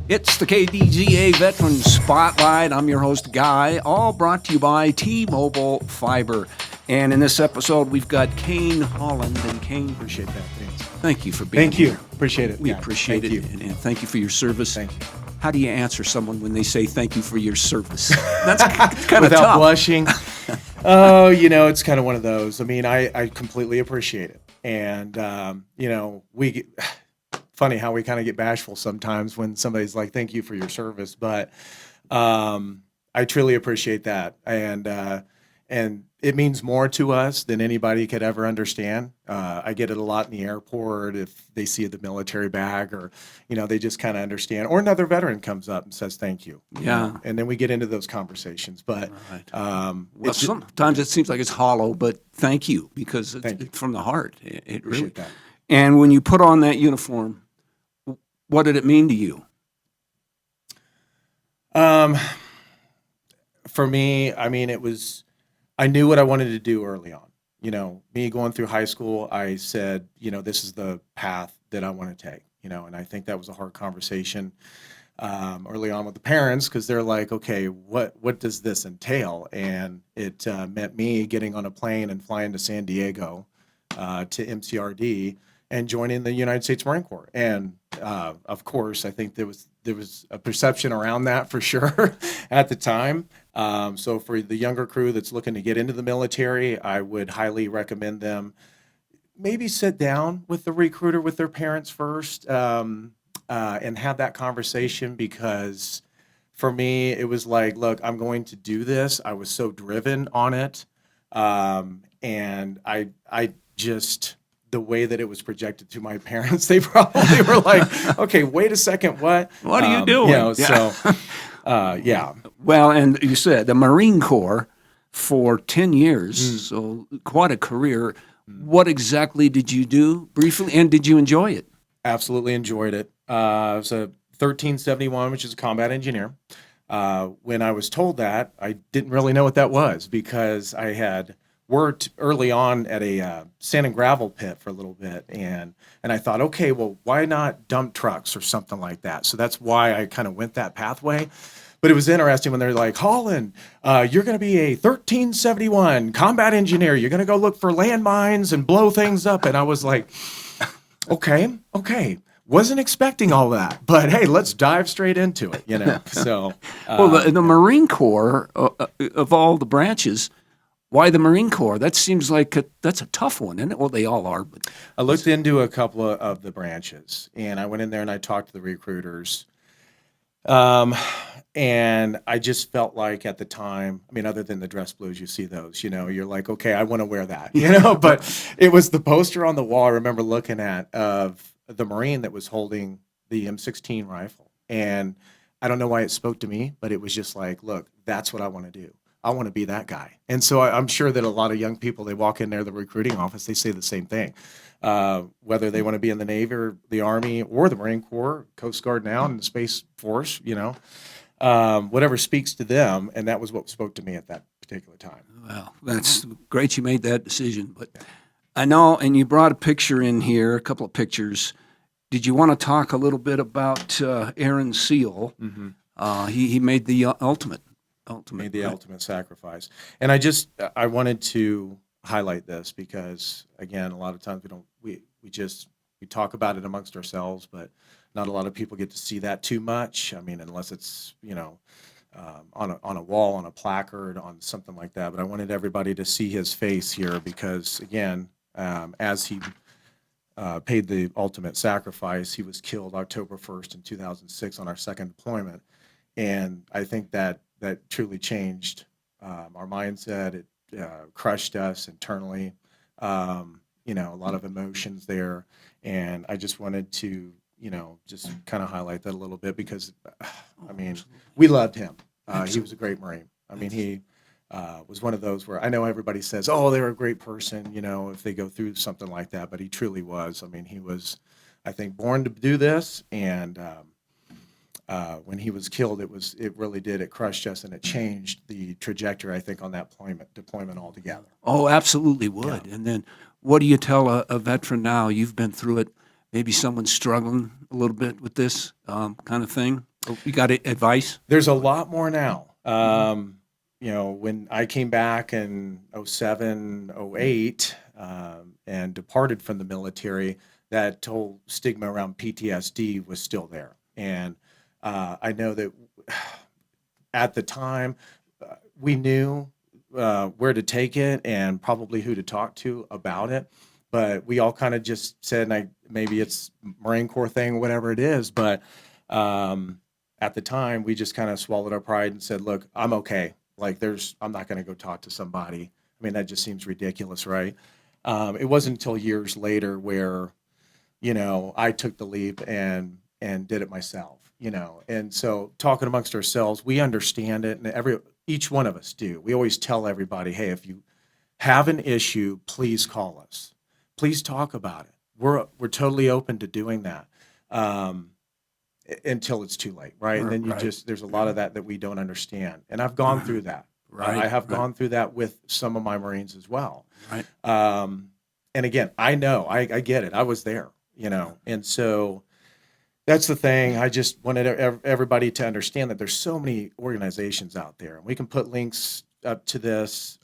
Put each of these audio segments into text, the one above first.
It's the KDZA Veteran Spotlight. I'm your host, Guy, all brought to you by T-Mobile Fiber. And in this episode, we've got Kain, Holland, and Kain. Appreciate that. Thanks. Thank you for being Thank here. you. Appreciate it. We Yeah. appreciate Thank it, you. and thank you for your service. Thank you. How do you answer someone when they say thank you for your service? That's kind of Without tough. blushing. Oh, it's kind of one of those. I mean, I completely appreciate it. And, funny how we kind of get bashful sometimes when somebody's like, thank you for your service. But I truly appreciate that. And it means more to us than anybody could ever understand. I get it a lot in the airport if they see the military bag or, they just kind of understand. Or another veteran comes up and says, thank you. Yeah. And then we get into those conversations. But Right. it's Sometimes it seems like it's hollow, but thank you, because Thank you. it's from the heart. It really. appreciate that. And when you put on that uniform, what did it mean to you? For me, I mean, I knew what I wanted to do early on. Me going through high school, I said, this is the path that I want to take, and I think that was a hard conversation early on with the parents because they're like, okay, what does this entail? And it meant me getting on a plane and flying to San Diego to MCRD and joining the United States Marine Corps. And of course, I think there was a perception around that for sure at the time. So for the younger crew that's looking to get into the military, I would highly recommend them maybe sit down with the recruiter with their parents first and have that conversation, because for me, it was like, look, I'm going to do this. I was so driven on it. And I just, the way that it was projected to my parents, they probably were like, okay, wait a second, what? What are you doing? So, yeah. Well, and you said the Marine Corps for 10 years, so quite a career. What exactly did you do briefly, and did you enjoy it? Absolutely enjoyed it. I was a 1371, which is a combat engineer. When I was told that, I didn't really know what that was because I had worked early on at a sand and gravel pit for a little bit, and I thought, okay, well, why not dump trucks or something like that? So that's why I kind of went that pathway. But it was interesting when they're like, Holland, you're going to be a 1371 combat engineer. You're going to go look for landmines and blow things up. And I was like, okay. Wasn't expecting all that, but hey, let's dive straight into it, So, Well, the Marine Corps, of all the branches, why the Marine Corps? That seems like that's a tough one, isn't it? Well, they all are. But I looked into a couple of the branches, and I went in there and I talked to the recruiters. And I just felt like at the time, I mean, other than the dress blues, you see those, you're like, okay, I want to wear that, but it was the poster on the wall I remember looking at of the Marine that was holding the M16 rifle. And I don't know why it spoke to me, but it was just like, look, that's what I want to do. I want to be that guy. And so I'm sure that a lot of young people, they walk in there, the recruiting office, they say the same thing. Whether they want to be in the Navy or the Army or the Marine Corps, Coast Guard now, and the Space Force, whatever speaks to them. And that was what spoke to me at that particular time. well, that's great you made that decision. But I know, and you brought a picture in here, a couple of pictures. Did you want to talk a little bit about Aaron Seal? Mm-hmm. He made the ultimate. Made the ultimate sacrifice. And I wanted to highlight this because, again, a lot of times we talk about it amongst ourselves, but not a lot of people get to see that too much. I mean, unless it's, on a wall, on a placard, on something like that. But I wanted everybody to see his face here because, again, as he paid the ultimate sacrifice, he was killed October 1st in 2006 on our second deployment. And I think that truly changed our mindset. It crushed us internally. A lot of emotions there. And I just wanted to, just kind of highlight that a little bit because, I mean, we loved him. He was a great Marine. I mean, he was one of those where I know everybody says, oh, they're a great person, if they go through something like that. But he truly was. I mean, he was, I think, born to do this. And when he was killed, it crushed us, and it changed the trajectory, I think, on that deployment altogether. Oh, absolutely would. Yeah. And then what do you tell a veteran now? You've been through it. Maybe someone's struggling a little bit with this kind of thing. You got advice? There's a lot more now. You know, when I came back in '07, '08, and departed from the military, that whole stigma around PTSD was still there. And I know that at the time, we knew where to take it and probably who to talk to about it. But we all kind of just said, maybe it's Marine Corps thing, whatever it is. But at the time, we just kind of swallowed our pride and said, look, I'm okay. Like I'm not going to go talk to somebody. I mean, that just seems ridiculous, right? It wasn't until years later where, you know, I took the leap and did it myself, you know. And so talking amongst ourselves, we understand it, and each one of us do. We always tell everybody, hey, if you have an issue, please call us. Please talk about it. We're totally open to doing that. Until it's too late, right? And then there's a lot of that we don't understand. And I've gone through that. I have gone through that with some of my Marines as well. Right. And again, I know, I get it. I was there, you know. And so that's the thing. I just wanted everybody to understand that there's so many organizations out there. We can put links up to this.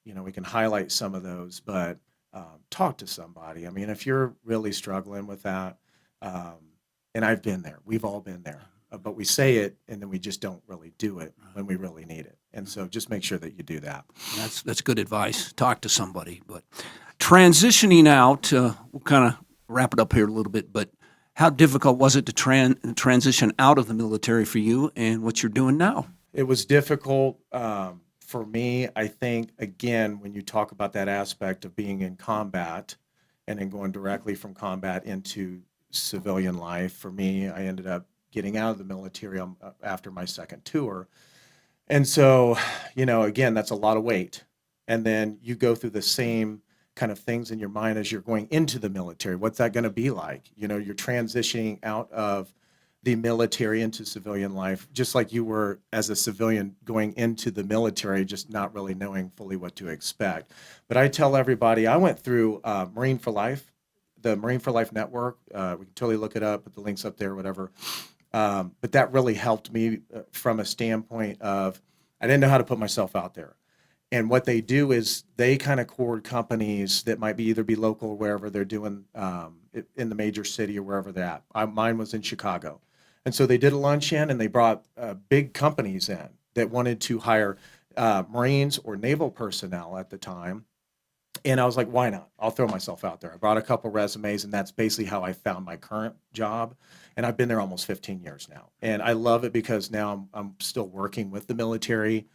You know, we can highlight some of those, but talk to somebody. I mean, if you're really struggling with that, and I've been there. We've all been there. But we say it, and then we just don't really do it when we really need it. And so just make sure that you do that. That's good advice. Talk to somebody. But transitioning out, we'll kind of wrap it up here a little bit, but how difficult was it to transition out of the military for you and what you're doing now? It was difficult for me. I think, again, when you talk about that aspect of being in combat and then going directly from combat into civilian life, for me, I ended up getting out of the military after my second tour. And so, you know, again, that's a lot of weight. And then you go through the same kind of things in your mind as you're going into the military. What's that going to be like? You know, you're transitioning out of the military into civilian life, just like you were as a civilian going into the military, just not really knowing fully what to expect. But I tell everybody, I went through Marine for Life, the Marine for Life network. We can totally look it up, put the links up there, whatever. But that really helped me from a standpoint of I didn't know how to put myself out there. And what they do is they kind of court companies that might either be local or wherever they're doing in the major city or wherever they're at. Mine was in Chicago. And so they did a luncheon and they brought big companies in that wanted to hire Marines or naval personnel at the time. And I was like, why not? I'll throw myself out there. I brought a couple resumes, and that's basically how I found my current job. And I've been there almost 15 years now. And I love it because now I'm still working with the military.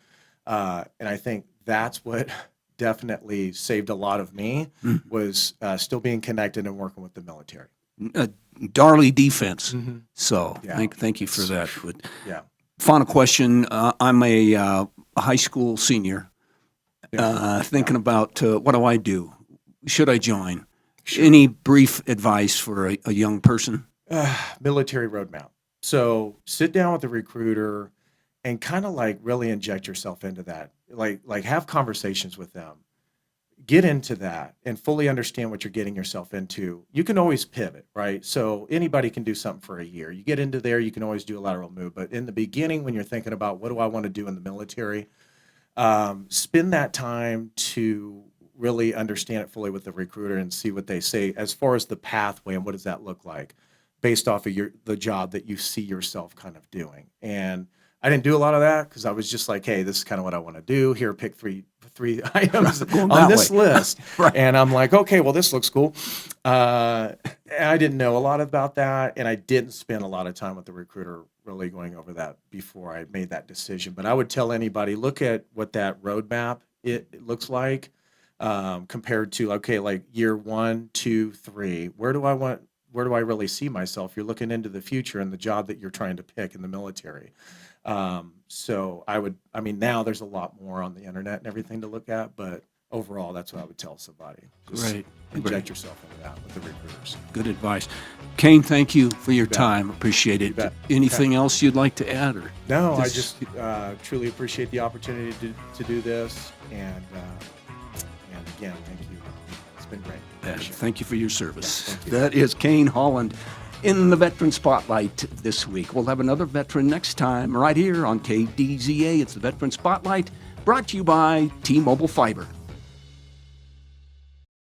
And I think that's what definitely saved a lot of me was still being connected and working with the military. Darley defense. Mm-hmm. So Yeah. thank you for that. But Yeah. final question. I'm a high school senior. Thinking about what do I do? Should I join? Sure. Any brief advice for a young person? Military roadmap. So sit down with the recruiter and kind of like really inject yourself into that. Like have conversations with them. Get into that and fully understand what you're getting yourself into. You can always pivot, right? So anybody can do something for a year. You get into there, you can always do a lateral move. But in the beginning, when you're thinking about what do I want to do in the military, spend that time to really understand it fully with the recruiter and see what they say as far as the pathway and what does that look like based off of the job that you see yourself kind of doing. And I didn't do a lot of that because I was just like, hey, this is kind of what I want to do. Here, pick three items on this list. Right. And I'm like, okay, well, this looks cool. I didn't know a lot about that, and I didn't spend a lot of time with the recruiter really going over that before I made that decision. But I would tell anybody, look at what that roadmap it looks like compared to, okay, like year 1, 2, 3. Where do I really see myself? You're looking into the future and the job that you're trying to pick in the military. So now there's a lot more on the internet and everything to look at, but overall, that's what I would tell somebody. Just inject yourself into that with the recruiters. Good advice. Kain, thank you for your time. Appreciate it. Anything else you'd like to add? No, I just truly appreciate the opportunity to do this. And again, thank you. It's been great. Thank you for your service. Yeah, thank you. That is Kain Holland, in the Veteran Spotlight this week. We'll have another veteran next time right here on KDZA. It's the Veteran Spotlight, brought to you by T-Mobile Fiber.